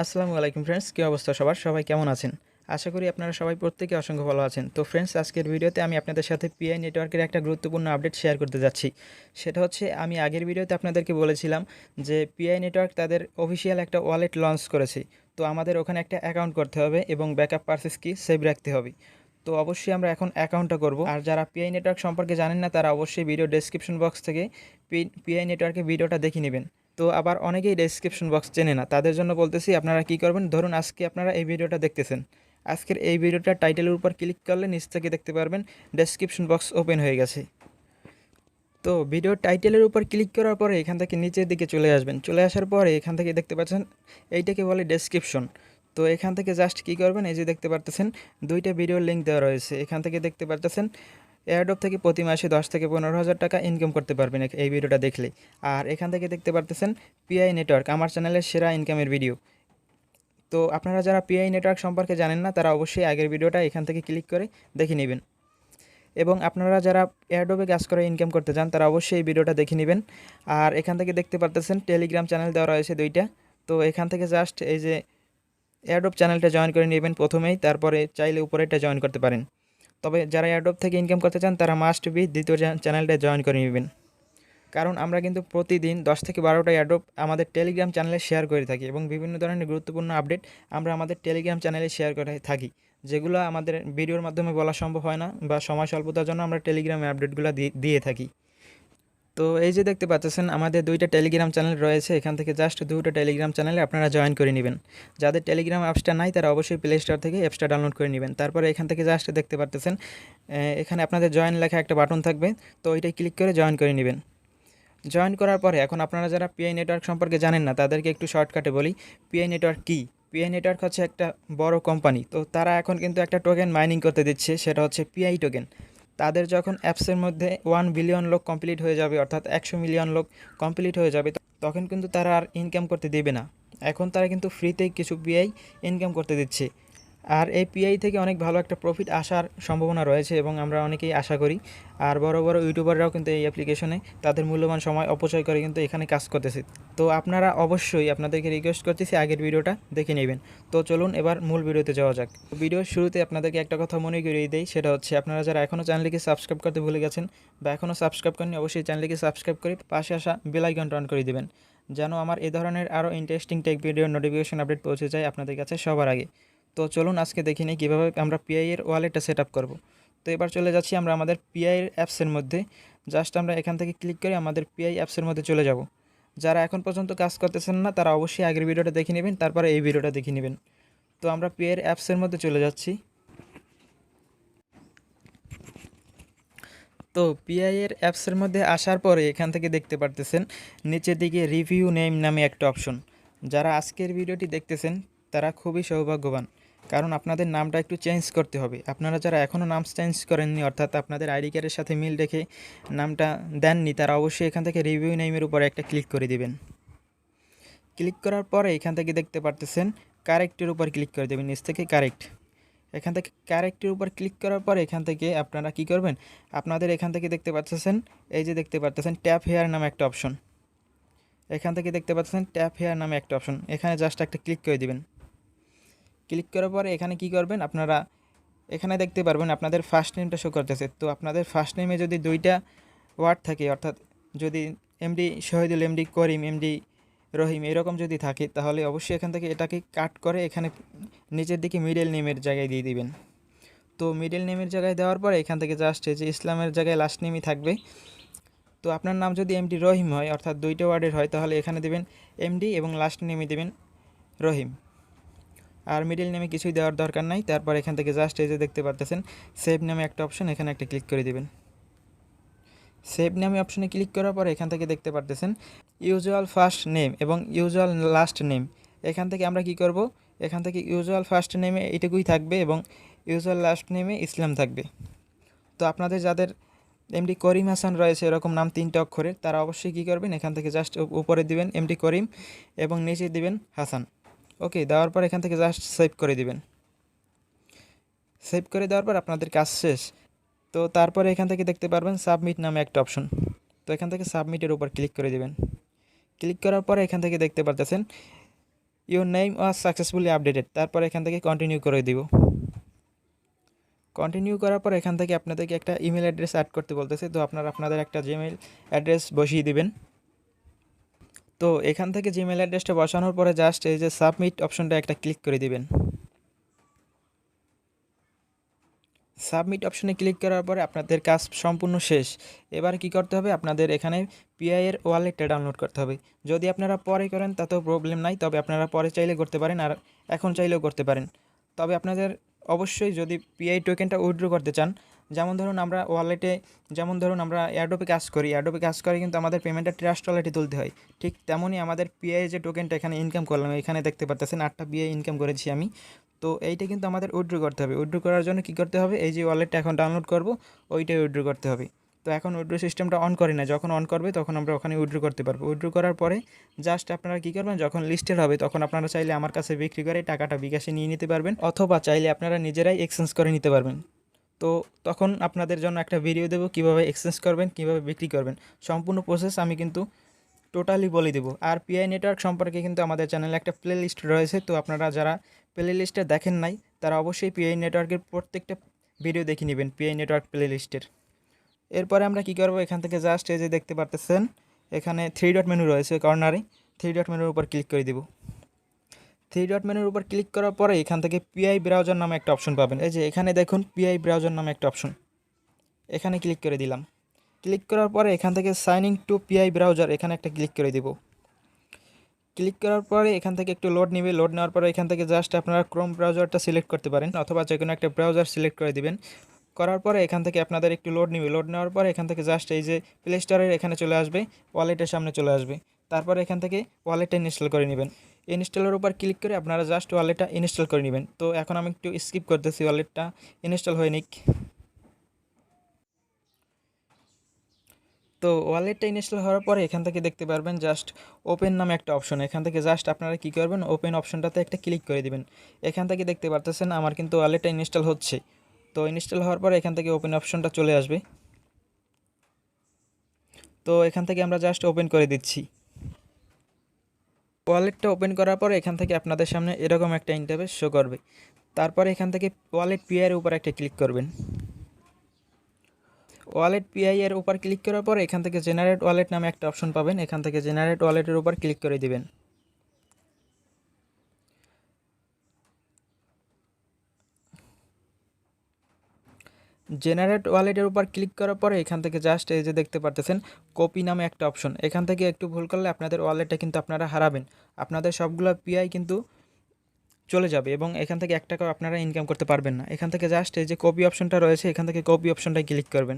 আসসালামু আলাইকুম ফ্রেন্ডস, কী অবস্থা সবার? সবাই কেমন আছেন? আশা করি আপনারা সবাই প্রত্যেকে অসংখ্য ভালো আছেন। তো ফ্রেন্ডস, আজকের ভিডিওতে আমি আপনাদের সাথে পিআই নেটওয়ার্কের একটা গুরুত্বপূর্ণ আপডেট শেয়ার করতে যাচ্ছি। সেটা হচ্ছে, আমি আগের ভিডিওতে আপনাদেরকে বলেছিলাম যে পিআই নেটওয়ার্ক তাদের অফিসিয়াল একটা ওয়ালেট লঞ্চ করেছে। তো আমাদের ওখানে একটা অ্যাকাউন্ট করতে হবে এবং ব্যাকআপ পারচেজ কি সেভ রাখতে হবে। তো অবশ্যই আমরা এখন অ্যাকাউন্টটা করব। আর যারা পিআই নেটওয়ার্ক সম্পর্কে জানেন না, তারা অবশ্যই ভিডিও ডেসক্রিপশন বক্স থেকে পিআই নেটওয়ার্কের ভিডিওটা দেখে নেবেন। তো আবার অনেকেই ডেসক্রিপশন বক্স চেনে না, তাদের জন্য বলতেছি আপনারা কি করবেন। ধরুন আজকে আপনারা এই ভিডিওটা দেখতেছেন, আজকের এই ভিডিওটা টাইটেলের উপর ক্লিক করলে নিচ থেকে দেখতে পারবেন ডেসক্রিপশন বক্স ওপেন হয়ে গেছে। তো ভিডিও টাইটেলের উপর ক্লিক করার পরে এখান থেকে নিচের দিকে চলে আসবেন। চলে আসার পরে এখান থেকে দেখতে পাচ্ছেন এইটাকে বলে ডেসক্রিপশন। তো এখান থেকে জাস্ট কী করবেন, এই যে দেখতে পারতেছেন দুইটা ভিডিওর লিঙ্ক দেওয়া রয়েছে। এখান থেকে দেখতে পারতেছেন এয়ারড্রপ থেকে প্রতি মাসে 10 থেকে 15,000 টাকা ইনকাম করতে পারবেন এই ভিডিওটা দেখলে। আর এখান থেকে দেখতে পারতেছেন পিআই নেটওয়ার্ক, আমার চ্যানেলের সেরা ইনকামের ভিডিও। তো আপনারা যারা পিআই নেটওয়ার্ক সম্পর্কে জানেন না, তারা অবশ্যই আগের ভিডিওটা এখান থেকে ক্লিক করে দেখে নেবেন। এবং আপনারা যারা এয়ারড্রপে কাজ করে ইনকাম করতে চান, তারা অবশ্যই এই ভিডিওটা দেখে নেবেন। আর এখান থেকে দেখতে পারতেছেন টেলিগ্রাম চ্যানেল দেওয়া রয়েছে দুইটা। তো এখান থেকে জাস্ট এই যে এয়ারড্রপ চ্যানেলটা জয়েন করে নেবেন প্রথমেই, তারপরে চাইলে উপরেরটা জয়েন করতে পারেন। তবে যারা এয়ারড্রপ থেকে ইনকাম করতে চান, তারা মাস্ট বি দ্বিতীয় চ্যানেলটা জয়েন করে নেবেন। কারণ আমরা কিন্তু প্রতিদিন 10 থেকে 12টা এয়ারড্রপ আমাদের টেলিগ্রাম চ্যানেলে শেয়ার করে থাকি এবং বিভিন্ন ধরনের গুরুত্বপূর্ণ আপডেট আমরা আমাদের টেলিগ্রাম চ্যানেলে শেয়ার করে থাকি, যেগুলো আমাদের ভিডিওর মাধ্যমে বলা সম্ভব হয় না, বা সময় স্বল্পতার জন্য আমরা টেলিগ্রামে আপডেটগুলো দিয়ে থাকি। তো এই যে দেখতে পাচ্ছেন আমাদের দুইটা টেলিগ্রাম চ্যানেল রয়েছে। এখান থেকে জাস্ট দুটো টেলিগ্রাম চ্যানেলে আপনারা জয়েন করে নেবেন। যাদের টেলিগ্রাম অ্যাপসটা নাই, তারা অবশ্যই প্লে স্টোর থেকে অ্যাপসটা ডাউনলোড করে নেবেন। তারপরে এখান থেকে জাস্ট দেখতে পাচ্ছেন এখানে আপনাদের জয়েন লেখা একটা বাটন থাকবে, তো ওইটাই ক্লিক করে জয়েন করে নেবেন। জয়েন করার পরে এখন আপনারা যারা পিআই নেটওয়ার্ক সম্পর্কে জানেন না, তাদেরকে একটু শর্টকাটে বলি পিআই নেটওয়ার্ক কী। পিআই নেটওয়ার্ক হচ্ছে একটা বড় কোম্পানি। তো তারা এখন কিন্তু একটা টোকেন মাইনিং করতে দিচ্ছে, সেটা হচ্ছে পিআই টোকেন। তাদের যখন অ্যাপসের মধ্যে 1 বিলিয়ন লোক কমপ্লিট হয়ে যাবে, অর্থাৎ 100 মিলিয়ন লোক কমপ্লিট হয়ে যাবে, তখন কিন্তু তারা আর ইনকাম করতে দেবে না। এখন তারা কিন্তু ফ্রিতেই কিছু পিআই ইনকাম করতে দিচ্ছে। আর এই পিআই থেকে অনেক ভালো একটা প্রফিট আসার সম্ভাবনা রয়েছে এবং আমরা অনেকেই আশা করি। আর বড় বড় ইউটিউবাররাও কিন্তু এই অ্যাপ্লিকেশনে তাদের মূল্যবান সময় অপচয় করে কিন্তু এখানে কাজ করতেছে। তো আপনারা অবশ্যই, আপনাদেরকে রিকোয়েস্ট করতেছি আগের ভিডিওটা দেখে নেবেন। তো চলুন এবার মূল ভিডিওতে যাওয়া যাক। ভিডিওর শুরুতে আপনাদেরকে একটা কথা মনে করিয়ে দেই, সেটা হচ্ছে আপনারা যারা এখনও চ্যানেলটিকে সাবস্ক্রাইব করতে ভুলে গেছেন বা এখনও সাবস্ক্রাইব করেননি, অবশ্যই চ্যানেলটিকে সাবস্ক্রাইব করে পাশে আসা বেল আইকনটা অন করে দেবেন, যেন আমার এই ধরনের আরও ইন্টারেস্টিং টেক ভিডিওর নোটিফিকেশন আপডেট পৌঁছে যায় আপনাদের কাছে সবার আগে। তো চলুন আজকে দেখে নিই কীভাবে আমরা পিআই এর ওয়ালেটটা সেট আপ করবো। তো এবার চলে যাচ্ছি আমরা আমাদের পিআই এর অ্যাপসের মধ্যে। জাস্ট আমরা এখান থেকে ক্লিক করে আমাদের পিআই অ্যাপসের মধ্যে চলে যাব। যারা এখন পর্যন্ত কাজ করতেছেন না, তারা অবশ্যই আগের ভিডিওটা দেখে নেবেন, তারপরে এই ভিডিওটা দেখে নেবেন। তো আমরা পিআই এর অ্যাপসের মধ্যে চলে যাচ্ছি। তো পিআই এর অ্যাপসের মধ্যে আসার পরে এখান থেকে দেখতে পারতেছেন নিচের দিকে রিভিউ নেম নামে একটা অপশন। যারা আজকের ভিডিওটি দেখতেছেন, তারা খুবই সৌভাগ্যবান, কারণ আপনাদের নামটা একটু চেঞ্জ করতে হবে। আপনারা যারা এখনও নাম চেঞ্জ করেননি, অর্থাৎ আপনাদের আইডি কার্ডের সাথে মিল রেখে নামটা দেননি, তারা অবশ্যই এখান থেকে রিভিউ নেমের উপরে একটা ক্লিক করে দিবেন। ক্লিক করার পরে এখান থেকে দেখতে পারতেছেন কারেক্টের উপর ক্লিক করে দেবেন, নিচ থেকে কারেক্ট। এখান থেকে কারেক্টের উপর ক্লিক করার পর এখান থেকে আপনারা কি করবেন, আপনাদের এখান থেকে দেখতে পাচ্ছেন এই যে দেখতে পাচ্ছেন ট্যাপ হেয়ার নামে একটা অপশন। এখান থেকে দেখতে পাচ্ছেন ট্যাপ হেয়ার নামে একটা অপশন, এখানে জাস্ট একটা ক্লিক করে দিবেন। ক্লিক করার পরে এখানে কি করবেন, আপনারা এখানে দেখতে পারবেন আপনাদের ফার্স্ট নেমটা শো করতেছে। তো আপনাদের ফার্স্ট নেমে যদি দুইটা ওয়ার্ড থাকে, অর্থাৎ যদি এমডি শহীদুল, এমডি করিম, এমডি রহিম এরকম যদি থাকে, তাহলে অবশ্যই এখান থেকে এটাকে কাট করে এখানে নিচের দিকে মিডল নেমের জায়গায় দিয়ে দিবেন। তো মিডল নেমের জায়গায় দেওয়ার পরে এখান থেকে জাস্ট এই যে ইসলামের জায়গায় লাস্ট নেমই থাকবে। তো আপনার নাম যদি এমডি রহিম হয়, অর্থাৎ দুইটা ওয়ার্ডের হয়, তাহলে এখানে দেবেন এমডি এবং লাস্ট নেমে দেবেন রহিম। আর মিডল নেমে কিছুই দেওয়ার দরকার নাই। তারপর এখান থেকে জাস্ট এই যে দেখতে পারতেছেন সেভ নামে একটা অপশন, এখানে একটা ক্লিক করে দেবেন। সেভ নামে অপশনে ক্লিক করার পরে এখান থেকে দেখতে পারতেছেন ইউজুয়াল ফার্স্ট নেম এবং ইউজুয়াল লাস্ট নেম। এখান থেকে আমরা কি করব, এখান থেকে ইউজুয়াল ফার্স্ট নেমে এটুকুই থাকবে এবং ইউজুয়াল লাস্ট নেমে ইসলাম থাকবে। তো আপনাদের যাদের এমডি করিম হাসান রয়েছে এরকম নাম 3টে অক্ষরের, তারা অবশ্যই কী করবেন, এখান থেকে জাস্ট উপরে দিবেন এমডি করিম এবং নিচে দিবেন হাসান। ওকে, দেওয়ার পর এখান থেকে জাস্ট সেভ করে দিবেন। সেভ করে দেওয়ার পর আপনাদের কাজ শেষ। তো তারপরে এখান থেকে দেখতে পারবেন সাবমিট নামে একটা অপশন। তো এখান থেকে সাবমিটের উপর ক্লিক করে দেবেন। ক্লিক করার পরে এখান থেকে দেখতে পারতেছেন your name was successfully updated, তারপর এখান থেকে কন্টিনিউ করে দিব। কন্টিনিউ করার পর এখান থেকে আপনাদেরকে একটা ইমেল অ্যাড্রেস অ্যাড করতে বলতেছে, তো আপনারা আপনাদের একটা জিমেইল অ্যাড্রেস বসিয়ে দিবেন। তো এখান থেকে জিমেইল অ্যাড্রেসটা বসানোর পরে জাস্ট এই যে সাবমিট অপশনটা একটা ক্লিক করে দিবেন। সাবমিট অপশনে ক্লিক করার পরে আপনাদের কাজ সম্পূর্ণ শেষ। এবার কি করতে হবে, আপনাদের এখানে পিআই এর ওয়ালেটটা ডাউনলোড করতে হবে। যদি আপনারা পরে করেন তাতেও প্রবলেম নাই, তবে আপনারা পরে চাইলে করতে পারেন আর এখন চাইলেও করতে পারেন। তবে আপনাদের অবশ্যই যদি পিআই টোকেনটা উইথড্র করতে চান, যেমন ধরুন আমরা ওয়ালেটে, যেমন ধরুন আমরা এয়ারড্রপে কাজ করি, এয়ারড্রপে কাজ করে কিন্তু আমাদের পেমেন্টটা ট্রাস্ট ওয়ালেটে তুলতে হয়। ঠিক তেমনই আমাদের পিআই যে টোকেনটা এখানে ইনকাম করলাম, এখানে দেখতে পাচ্ছেন 8টা পিআই ইনকাম করেছি আমি। তো এইটা কিন্তু আমাদের উইথড্র করতে হবে। উইথড্র করার জন্য কী করতে হবে, এই যে ওয়ালেটটা এখন ডাউনলোড করব ওইটাই উইথড্র করতে হবে। তো এখন উইথড্র সিস্টেমটা অন করি না, যখন অন করবে তখন আমরা ওখানে উইথড্র করতে পারবো। উইথড্র করার পরে জাস্ট আপনারা কী করবেন, যখন লিস্টেড হবে তখন আপনারা চাইলে আমার কাছে বিক্রি করে টাকাটা বিকাশে নিয়ে নিতে পারবেন, অথবা চাইলে আপনারা নিজেরাই এক্সচেঞ্জ করে নিতে পারবেন। তো তখন আপনাদের জন্য একটা ভিডিও দেবো কীভাবে এক্সচেঞ্জ করবেন, কীভাবে বিক্রি করবেন, সম্পূর্ণ প্রসেস আমি কিন্তু টোটালি বলে দেবো। আর পিআই নেটওয়ার্ক সম্পর্কে কিন্তু আমাদের চ্যানেলে একটা প্লে লিস্ট রয়েছে, তো আপনারা যারা প্লে লিস্টে দেখেন নাই তারা অবশ্যই পিআই নেটওয়ার্কের প্রত্যেকটা ভিডিও দেখে নেবেন পিআই নেটওয়ার্ক প্লে লিস্টের। এরপরে আমরা কী করবো, এখান থেকে জাস্ট এই যে দেখতে পারতেছেন এখানে 3 ডট মেনু রয়েছে কর্নারে, 3 ডট মেনুর উপর ক্লিক করে দেব। 3 ডট মেনুর উপর ক্লিক করার পরে এখান থেকে পিআই ব্রাউজার নামে একটা অপশন পাবেন। এই যে এখানে দেখুন পিআই ব্রাউজার নামে একটা অপশন, এখানে ক্লিক করে দিলাম। ক্লিক করার পরে এখান থেকে sign in to PI browser, এখানে একটা ক্লিক করে দেব। ক্লিক করার পরে এখান থেকে একটু লোড নেবে, লোড নেওয়ার পরে এখান থেকে জাস্ট আপনারা ক্রোম ব্রাউজারটা সিলেক্ট করতে পারেন, অথবা যে কোনো একটা ব্রাউজার সিলেক্ট করে দিবেন। করার পরে এখান থেকে আপনাদের একটু লোড নেবে, লোড নেওয়ার পরে এখান থেকে জাস্ট এই যে প্লে স্টোরের এখানে চলে আসবে, ওয়ালেটের সামনে চলে আসবে। তারপরে এখান থেকে ওয়ালেটটা ইনস্টল করে নেবেন। ইনস্টলের উপর ক্লিক করে আপনারা জাস্ট ওয়ালেটটা ইনস্টল করে নেবেন। তো এখন আমি একটু স্কিপ করতেছি, ওয়ালেটটা ইনস্টল হয়ে নিক। তো ওয়ালেটটা ইনস্টল হওয়ার পরে এখান থেকে দেখতে পারবেন জাস্ট ওপেন নামে একটা অপশন, এখান থেকে জাস্ট আপনারা কী করবেন, ওপেন অপশনটাতে একটা ক্লিক করে দিবেন। এখান থেকে দেখতে পারতেছেন আমার কিন্তু ওয়ালেটটা ইনস্টল হচ্ছে। তো ইনস্টল হওয়ার পরে এখান থেকে ওপেন অপশনটা চলে আসবে। তো এখান থেকে আমরা জাস্ট ওপেন করে দিচ্ছি। ওয়ালেটটা ওপেন করার পরে এখান থেকে আপনাদের সামনে এরকম একটা ইন্টারফেস শো করবে। তারপরে এখান থেকে ওয়ালেট পিআই এর উপর একটা ক্লিক করবেন। ওয়ালেট পিআই এর উপর ক্লিক করার পরে এখান থেকে জেনারেট ওয়ালেট নামে একটা অপশন পাবেন, এখান থেকে জেনারেট ওয়ালেটের উপর ক্লিক করে দিবেন। জেনারেট ওয়ালেটের উপর ক্লিক করার পরে এখান থেকে জাস্ট এই যে দেখতে পারতেছেন কপি নামে একটা অপশন, এখান থেকে একটু ভুল করলে আপনাদের ওয়ালেটটা কিন্তু আপনারা হারাবেন, আপনাদের সবগুলো পিআই কিন্তু চলে যাবে এবং এখান থেকে 1 টাকাও আপনারা ইনকাম করতে পারবেন না। এখান থেকে জাস্ট এই যে কপি অপশনটা রয়েছে, এখান থেকে কপি অপশনটায় ক্লিক করবেন।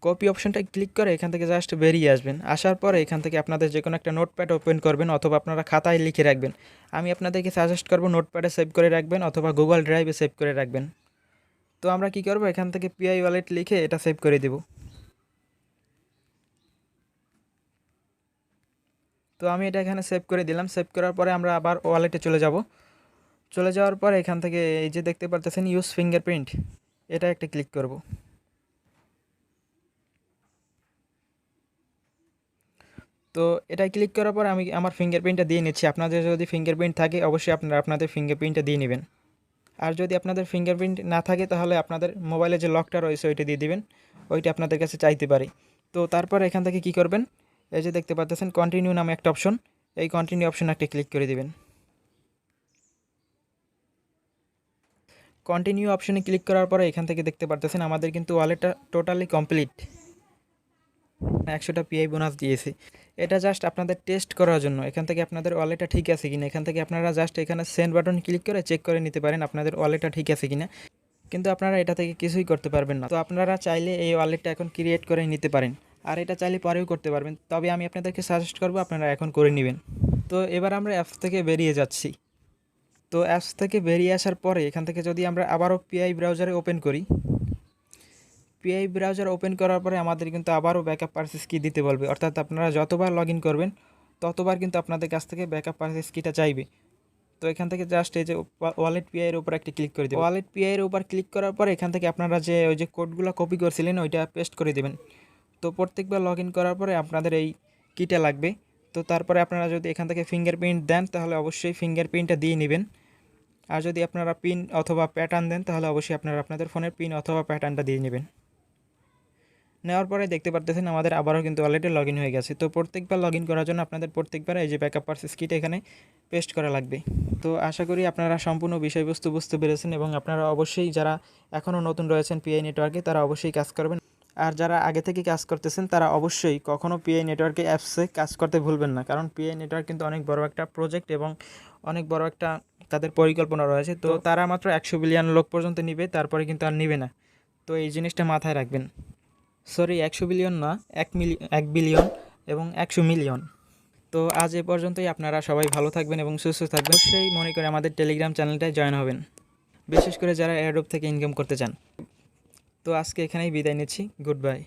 কপি অপশনটায় ক্লিক করে এখান থেকে জাস্ট বেরিয়ে আসবেন। আসার পরে এখান থেকে আপনাদের যে কোনো একটা নোটপ্যাড ওপেন করবেন, অথবা আপনারা খাতায় লিখে রাখবেন। আমি আপনাদেরকে সাজেস্ট করব নোটপ্যাডে সেভ করে রাখবেন, অথবা গুগল ড্রাইভে সেভ করে রাখবেন। তো আমরা কি করব, এখান থেকে পিআই ওয়ালেট লিখে এটা সেভ করে দেব। তো আমি এটা এখানে সেভ করে দিলাম। সেভ করার পরে আমরা আবার ওয়ালেটে চলে যাব। চলে যাওয়ার পরে এখান থেকে এই যে দেখতে পারতেছেন ইউজ ফিঙ্গারপ্রিন্ট, এটা একটা ক্লিক করব। তো এটা ক্লিক করার পর আমি আমার ফিঙ্গারপ্রিন্টটা দিয়ে নিচ্ছি। আপনাদের যদি ফিঙ্গারপ্রিন্ট থাকে অবশ্যই আপনারা আপনাদের ফিঙ্গারপ্রিন্টটা দিয়ে নেবেন। আর যদি আপনাদের ফিঙ্গারপ্রিন্ট না থাকে তাহলে আপনাদের মোবাইলে যে লকটা রয়েছে ওইটা দিয়ে দিবেন, ওইটা আপনাদের কাছে চাইতে পারে। তো তারপর এখান থেকে কি করবেন, এই যে দেখতে পাচ্ছেন কন্টিনিউ নামে একটা অপশন, এই কন্টিনিউ অপশন একটা ক্লিক করে দিবেন। কন্টিনিউ অপশনে ক্লিক করার পরে এখান থেকে দেখতে পাচ্ছেন আমাদের কিন্তু ওয়ালেটটা টোটালি কমপ্লিট, 100টা পিআই বোনাস দিয়েছে। এটা জাস্ট আপনাদের টেস্ট করার জন্য, এখান থেকে আপনাদের ওয়ালেটটা ঠিক আছে কিনা, এখান থেকে আপনারা জাস্ট এখানে সেন্ড বাটন ক্লিক করে চেক করে নিতে পারেন আপনাদের ওয়ালেটটা ঠিক আছে কিনা, কিন্তু আপনারা এটা থেকে কিছুই করতে পারবেন না। তো আপনারা চাইলে এই ওয়ালেটটা এখন ক্রিয়েট করে নিতে পারেন, আর এটা চাইলে পরেও করতে পারবেন, তবে আমি আপনাদেরকে সাজেস্ট করব আপনারা এখন করে নেবেন। তো এবার আমরা অ্যাপস থেকে বেরিয়ে যাচ্ছি। তো অ্যাপস থেকে বেরিয়ে আসার পরে এখান থেকে যদি আমরা আবারও পিআই ব্রাউজারে ওপেন করি, পিআই ব্রাউজার ওপেন করার পরে আমাদের কিন্তু আবারও ব্যাকআপ পারচেস কি দিতে বলবে, অর্থাৎ আপনারা যতবার লগ ইন করবেন ততবার কিন্তু আপনাদের কাছ থেকে ব্যাকআপ পারচেস কিটা চাইবে। তো এখান থেকে জাস্ট এই যে ওয়ালেট পিআই এর উপর একটা ক্লিক করে দেবেন। ওয়ালেট পিআই এর উপর ক্লিক করার পরে এখান থেকে আপনারা যে ওই যে কোডগুলো কপি করছিলেন ওইটা পেস্ট করে দেবেন। তো প্রত্যেকবার লগ ইন করার পরে আপনাদের এই কিটা লাগবে। তো তারপরে আপনারা যদি এখান থেকে ফিঙ্গারপ্রিন্ট দেন তাহলে অবশ্যই ফিঙ্গারপ্রিন্টটা দিয়ে নেবেন। আর যদি আপনারা পিন অথবা প্যাটার্ন দেন তাহলে অবশ্যই আপনারা আপনাদের ফোনের পিন অথবা প্যাটার্নটা দিয়ে নেবেন। নেওয়ার পরে দেখতে পারতেছেন আমাদের আবারও কিন্তু অলরেডি লগ ইন হয়ে গেছে। তো প্রত্যেকবার লগ ইন করার জন্য আপনাদের প্রত্যেকবার এই যে ব্যাকআপ পারচেজ কিট এখানে পেস্ট করা লাগবে। তো আশা করি আপনারা সম্পূর্ণ বিষয়বস্তু বুঝতে পেরেছেন এবং আপনারা অবশ্যই যারা এখনও নতুন রয়েছেন পিআই নেটওয়ার্কে তারা অবশ্যই কাজ করবেন। আর যারা আগে থেকে কাজ করতেছেন তারা অবশ্যই কখনও পিআই নেটওয়ার্কে অ্যাপসে কাজ করতে ভুলবেন না, কারণ পিআই নেটওয়ার্ক কিন্তু অনেক বড় একটা প্রজেক্ট এবং অনেক বড় একটা তাদের পরিকল্পনা রয়েছে। তো তারা মাত্র 100 বিলিয়ন লোক পর্যন্ত নিবে, তারপরে কিন্তু আর নিবে না। তো এই জিনিসটা মাথায় রাখবেন। সরি, 100 বিলিয়ন না, 1 বিলিয়ন এবং 100 মিলিয়ন। তো আজ এ পর্যন্তই। আপনারা সবাই ভালো থাকবেন এবং সুস্থ থাকবেন। অবশ্যই মনে করে আমাদের টেলিগ্রাম চ্যানেলটায় জয়েন হবেন, বিশেষ করে যারা এয়ারড্রপ থেকে ইনকাম করতে চান। তো আজকে এখানেই বিদায় নিচ্ছি। Good bye.